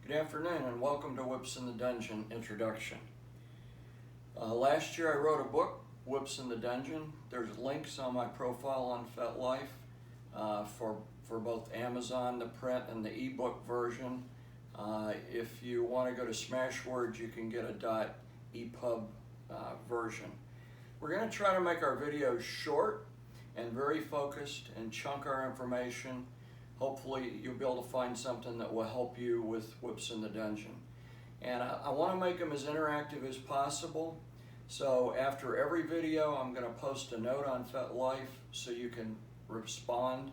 Good afternoon and welcome to Whips in the Dungeon Introduction. Last year I wrote a book, Whips in the Dungeon. There's links on my profile on FetLife for both Amazon, the print, and the ebook version. If you want to go to Smashwords, you can get a .epub version. We're going to try to make our videos short and very focused and chunk our information. Hopefully you'll be able to find something that will help you with Whips in the Dungeon. And I want to make them as interactive as possible. So after every video, I'm going to post a note on FetLife so you can respond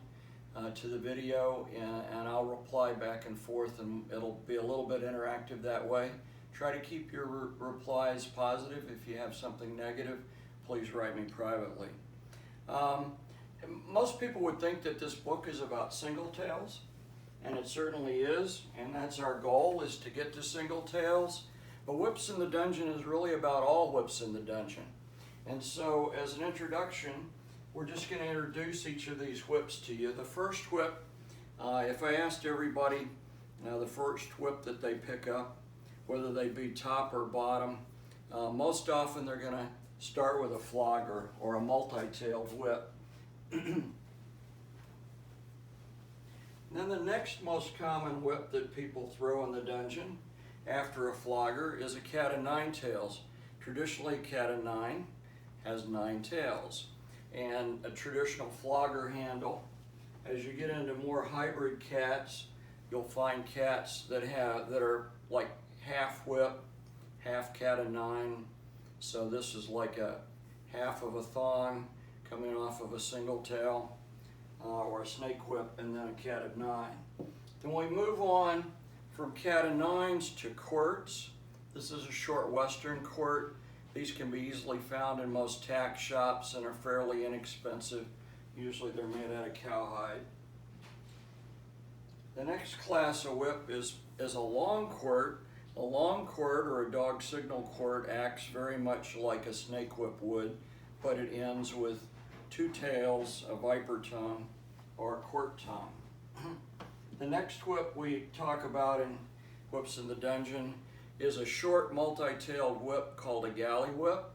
to the video, and I'll reply back and forth, and it'll be a little bit interactive that way. Try to keep your replies positive. If you have something negative, please write me privately. Most people would think that this book is about single tails, and it certainly is, and that's our goal, is to get to single tails. But Whips in the Dungeon is really about all whips in the dungeon. And so as an introduction, we're just going to introduce each of these whips to you. The first whip, if I asked everybody the first whip that they pick up, whether they be top or bottom, most often they're going to start with a flogger or a multi-tailed whip. Then the next most common whip that people throw in the dungeon after a flogger is a cat of nine tails. Traditionally, a cat of nine has 9 tails. And a traditional flogger handle, as you get into more hybrid cats, you'll find cats that are like half whip, half cat of nine. So this is like a half of a thong coming off of a single tail, or a snake whip, and then a cat of nine. Then we move on from cat of nines to quirts. This is a short western quirt. These can be easily found in most tack shops and are fairly inexpensive. Usually they're made out of cowhide. The next class of whip is a long quirt. A long quirt, or a dog signal quirt, acts very much like a snake whip would, but it ends with 2 tails, a viper tongue, or a quirt tongue. The next whip we talk about in Whips in the Dungeon is a short multi-tailed whip called a galley whip.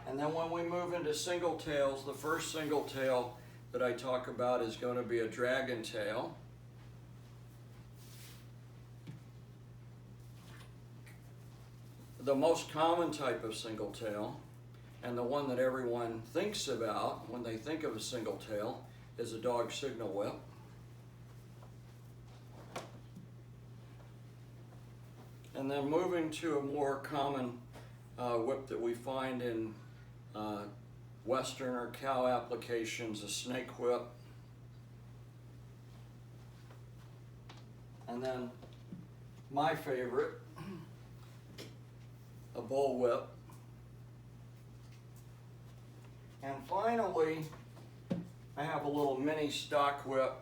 And then when we move into single tails, the first single tail that I talk about is going to be a dragontail. The most common type of single tail, and the one that everyone thinks about when they think of a single tail, is a dog signal whip. And then moving to a more common whip that we find in western or cow applications, a snake whip. And then my favorite, a bullwhip. And finally, I have a little mini stock whip,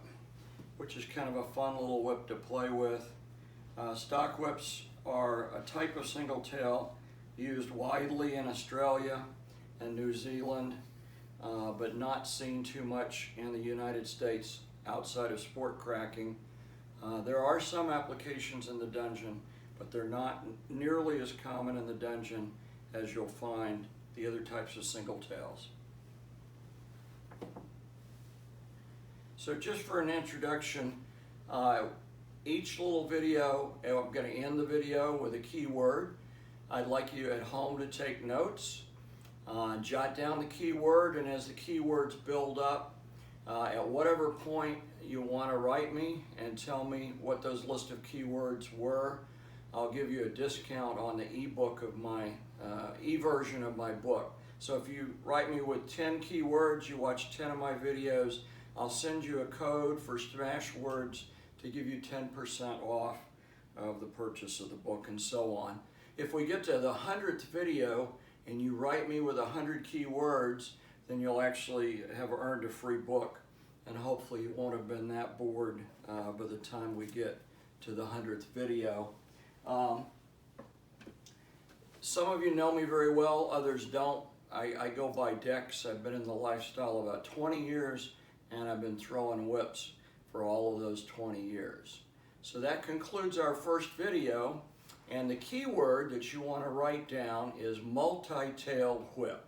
which is kind of a fun little whip to play with. Stock whips are a type of single tail used widely in Australia and New Zealand, but not seen too much in the United States outside of sport cracking. There are some applications in the dungeon, but they're not nearly as common in the dungeon as you'll find the other types of single tails. So just for an introduction, each little video, I'm going to end the video with a keyword. I'd like you at home to take notes, jot down the keyword, and as the keywords build up, at whatever point you want to write me and tell me what those list of keywords were, I'll give you a discount on the ebook of my e-version of my book. So if you write me with 10 keywords, you watch 10 of my videos, I'll send you a code for Smashwords to give you 10% off of the purchase of the book, and so on. If we get to the 100th video and you write me with 100 keywords, then you'll actually have earned a free book, and hopefully you won't have been that bored by the time we get to the 100th video. Some of you know me very well, others don't. I go by decks. I've been in the lifestyle about 20 years, and I've been throwing whips for all of those 20 years. So that concludes our first video, and the key word that you want to write down is multi-tailed whip.